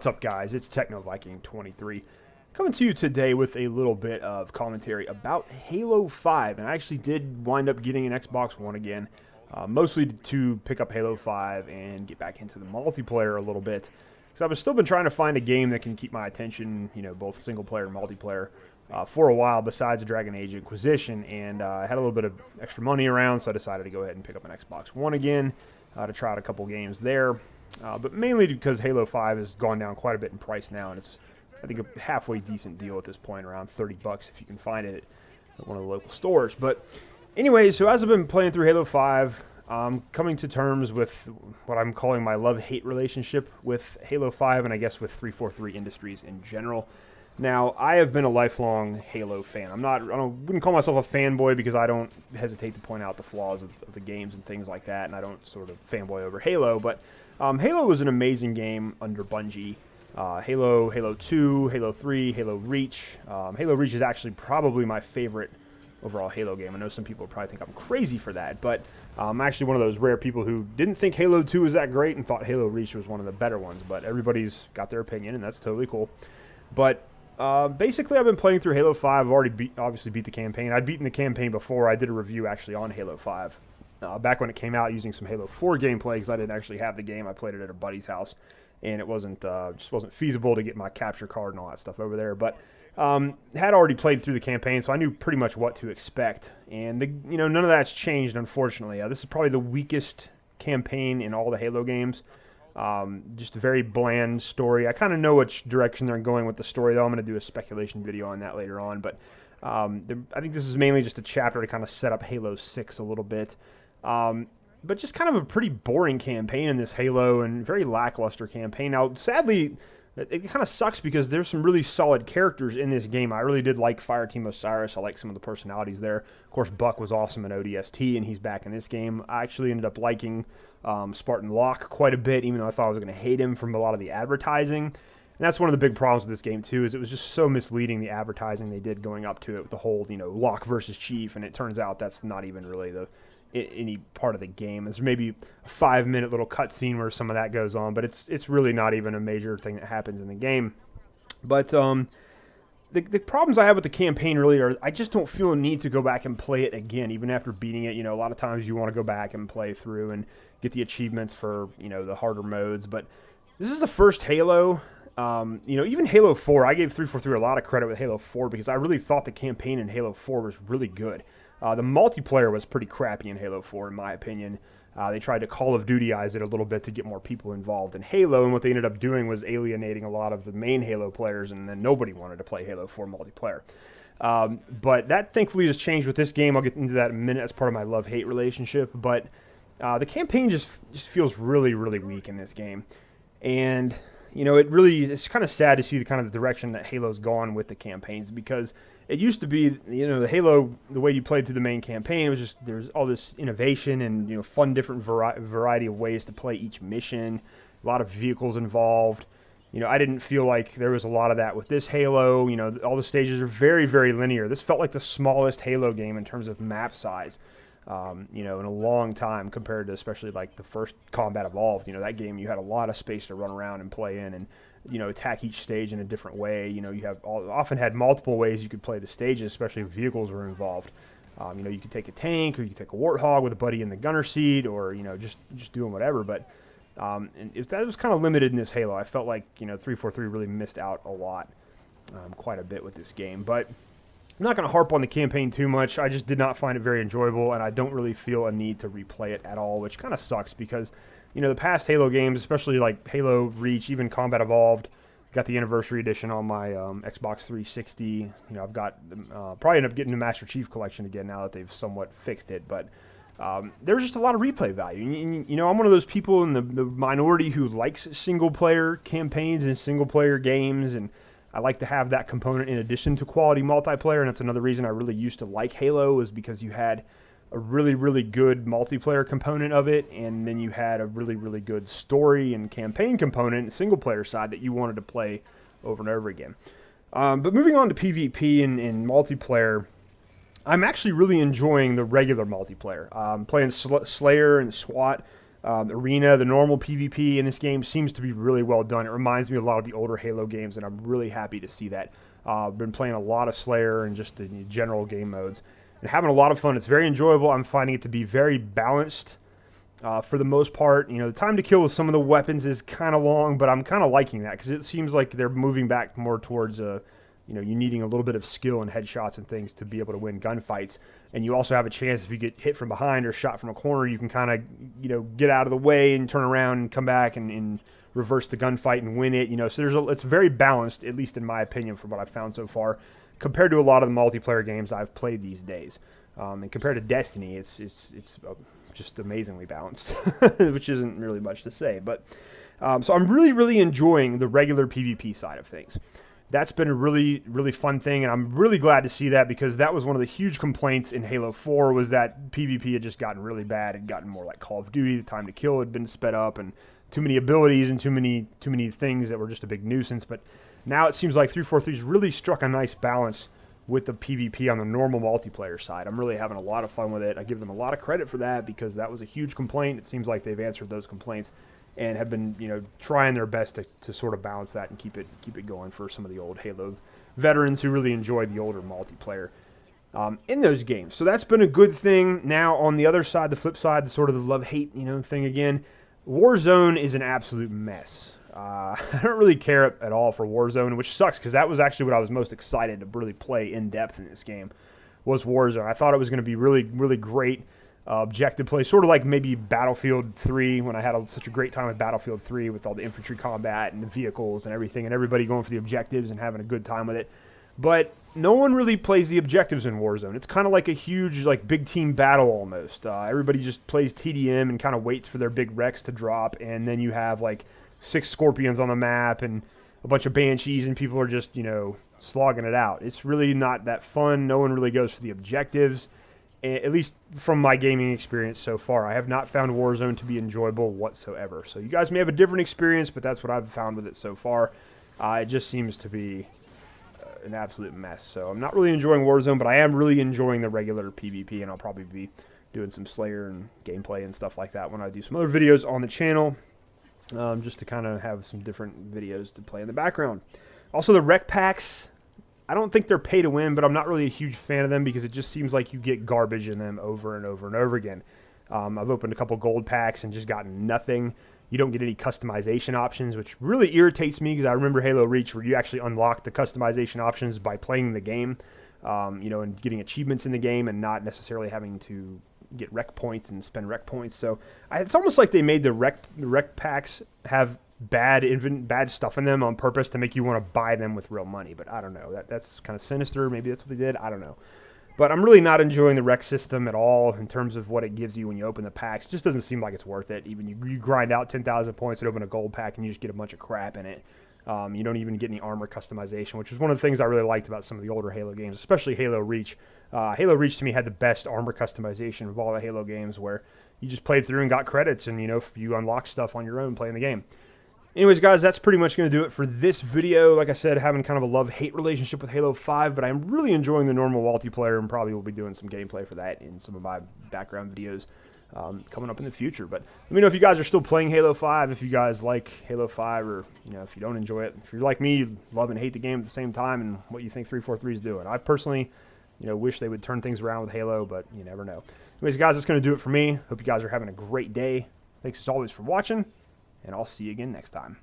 What's up, guys? It's TechnoViking23 coming to you today with a little bit of commentary about Halo 5. And I actually did wind up getting an Xbox One again, mostly to pick up Halo 5 and get back into the multiplayer a little bit. Because I've still been trying to find a game that can keep my attention, both single player and multiplayer, for a while besides Dragon Age Inquisition. And I had a little bit of extra money around, so I decided to go ahead and pick up an Xbox One again to try out a couple games there. But mainly because Halo 5 has gone down quite a bit in price now, and it's, I think, a halfway decent deal at this point, around $30 if you can find it at one of the local stores. But anyway, so as I've been playing through Halo 5, I'm coming to terms with what I'm calling my love-hate relationship with Halo 5, and I guess with 343 Industries in general. Now, I have been a lifelong Halo fan. I wouldn't call myself a fanboy because I don't hesitate to point out the flaws of the games and things like that, and I don't sort of fanboy over Halo, but Halo was an amazing game under Bungie. Halo 2, Halo 3, Halo Reach. Halo Reach is actually probably my favorite overall Halo game. I know some people probably think I'm crazy for that, but I'm actually one of those rare people who didn't think Halo 2 was that great and thought Halo Reach was one of the better ones, but everybody's got their opinion, and that's totally cool. But basically, I've been playing through Halo 5. I've already obviously beat the campaign. I'd beaten the campaign before. I did a review actually on Halo 5. Back when it came out, using some Halo 4 gameplay, because I didn't actually have the game. I played it at a buddy's house, and it just wasn't feasible to get my capture card and all that stuff over there. But had already played through the campaign, so I knew pretty much what to expect. And none of that's changed, unfortunately. This is probably the weakest campaign in all the Halo games. Just a very bland story. I kind of know which direction they're going with the story, though. I'm going to do a speculation video on that later on. But I think this is mainly just a chapter to kind of set up Halo 6 a little bit. But just kind of a pretty boring campaign in this Halo, and very lackluster campaign. Now, sadly, it kind of sucks because there's some really solid characters in this game. I really did like Fireteam Osiris. I like some of the personalities there. Of course, Buck was awesome in ODST, and he's back in this game. I actually ended up liking Spartan Locke quite a bit, even though I thought I was going to hate him from a lot of the advertising. And that's one of the big problems with this game, too, is it was just so misleading, the advertising they did going up to it with the whole, Locke versus Chief, and it turns out that's not even really any part of the game. There's maybe a 5-minute little cutscene where some of that goes on, but it's really not even a major thing that happens in the game. But the problems I have with the campaign really are, I just don't feel a need to go back and play it again, even after beating it. A lot of times you want to go back and play through and get the achievements for, the harder modes. But this is the first Halo. Even Halo 4, I gave 343 a lot of credit with Halo 4 because I really thought the campaign in Halo 4 was really good. The multiplayer was pretty crappy in Halo 4, in my opinion. They tried to Call of Duty-ize it a little bit to get more people involved in Halo, and what they ended up doing was alienating a lot of the main Halo players, and then nobody wanted to play Halo 4 multiplayer. But that, thankfully, has changed with this game. I'll get into that in a minute. That's part of my love-hate relationship. But the campaign just feels really, really weak in this game. And it's kind of sad to see the direction that Halo's gone with the campaigns, because it used to be, the Halo, the way you played through the main campaign, it was just, there's all this innovation and, fun different variety of ways to play each mission, a lot of vehicles involved. I didn't feel like there was a lot of that with this Halo. All the stages are very, very linear. This felt like the smallest Halo game in terms of map size, in a long time, compared to especially like the first Combat Evolved. That game, you had a lot of space to run around and play in and, attack each stage in a different way. You often had multiple ways you could play the stages, especially if vehicles were involved. You could take a tank, or you could take a Warthog with a buddy in the gunner seat, or, just doing whatever. But and if that was kind of limited in this Halo, I felt like, 343 really missed out a lot, quite a bit with this game. But I'm not going to harp on the campaign too much. I just did not find it very enjoyable, and I don't really feel a need to replay it at all, which kind of sucks because, the past Halo games, especially like Halo Reach, even Combat Evolved, got the Anniversary Edition on my Xbox 360. I've got probably end up getting the Master Chief Collection again now that they've somewhat fixed it, but there's just a lot of replay value. I'm one of those people in the minority who likes single-player campaigns and single-player games, and I like to have that component in addition to quality multiplayer, and that's another reason I really used to like Halo, is because you had a really, really good multiplayer component of it, and then you had a really, really good story and campaign component, and single-player side that you wanted to play over and over again. But moving on to PvP and multiplayer, I'm actually really enjoying the regular multiplayer. Playing Slayer and SWAT. arena, the normal PvP in this game seems to be really well done. It reminds me a lot of the older Halo games, and I'm really happy to see that. I've been playing a lot of Slayer and just the general game modes and having a lot of fun. It's very enjoyable. I'm finding it to be very balanced for the most part. The time to kill with some of the weapons is kind of long, but I'm kind of liking that because it seems like they're moving back more towards you needing a little bit of skill and headshots and things to be able to win gunfights. And you also have a chance if you get hit from behind or shot from a corner, you can kind of, get out of the way and turn around and come back and reverse the gunfight and win it. So it's very balanced, at least in my opinion, from what I've found so far, compared to a lot of the multiplayer games I've played these days. And compared to Destiny, it's just amazingly balanced, which isn't really much to say. But so I'm really, really enjoying the regular PvP side of things. That's been a really, really fun thing, and I'm really glad to see that because that was one of the huge complaints in Halo 4 was that PvP had just gotten really bad. It had gotten more like Call of Duty. The time to kill had been sped up, and too many abilities and too many things that were just a big nuisance. But now it seems like 343's really struck a nice balance with the PvP on the normal multiplayer side. I'm really having a lot of fun with it. I give them a lot of credit for that because that was a huge complaint. It seems like they've answered those complaints and have been, trying their best to sort of balance that and keep it going for some of the old Halo veterans who really enjoyed the older multiplayer in those games. So that's been a good thing. Now on the other side, the flip side, the sort of the love-hate, thing again, Warzone is an absolute mess. I don't really care at all for Warzone, which sucks because that was actually what I was most excited to really play in depth in this game was Warzone. I thought it was going to be really, really great. Objective play, sort of like maybe Battlefield 3 when I had such a great time with Battlefield 3 with all the infantry combat and the vehicles and everything and everybody going for the objectives and having a good time with it. But no one really plays the objectives in Warzone. It's kind of like a huge big team battle almost. Everybody just plays TDM and kind of waits for their big wrecks to drop, and then you have 6 Scorpions on the map and a bunch of Banshees and people are just, slogging it out. It's really not that fun. No one really goes for the objectives. At least from my gaming experience so far, I have not found Warzone to be enjoyable whatsoever. So you guys may have a different experience, but that's what I've found with it so far. It just seems to be an absolute mess. So I'm not really enjoying Warzone, but I am really enjoying the regular PvP, and I'll probably be doing some Slayer and gameplay and stuff like that when I do some other videos on the channel, just to kind of have some different videos to play in the background. Also, the rec packs, I don't think they're pay to win, but I'm not really a huge fan of them because it just seems like you get garbage in them over and over and over again. I've opened a couple gold packs and just gotten nothing. You don't get any customization options, which really irritates me because I remember Halo Reach where you actually unlock the customization options by playing the game, and getting achievements in the game and not necessarily having to get rec points and spend rec points. So it's almost like they made the rec packs have bad stuff in them on purpose to make you want to buy them with real money. But I don't know. That's kind of sinister. Maybe that's what they did. I don't know. But I'm really not enjoying the rec system at all in terms of what it gives you when you open the packs. It just doesn't seem like it's worth it. Even you grind out 10,000 points and open a gold pack and you just get a bunch of crap in it. You don't even get any armor customization, which is one of the things I really liked about some of the older Halo games, especially Halo Reach. Halo Reach to me had the best armor customization of all the Halo games where you just played through and got credits and, you unlock stuff on your own playing the game. Anyways, guys, that's pretty much going to do it for this video. Like I said, having kind of a love-hate relationship with Halo 5, but I'm really enjoying the normal multiplayer and probably will be doing some gameplay for that in some of my background videos coming up in the future. But let me know if you guys are still playing Halo 5, if you guys like Halo 5, or if you don't enjoy it. If you're like me, you love and hate the game at the same time, and what you think 343 is doing. I personally, wish they would turn things around with Halo, but you never know. Anyways, guys, that's going to do it for me. Hope you guys are having a great day. Thanks as always for watching, and I'll see you again next time.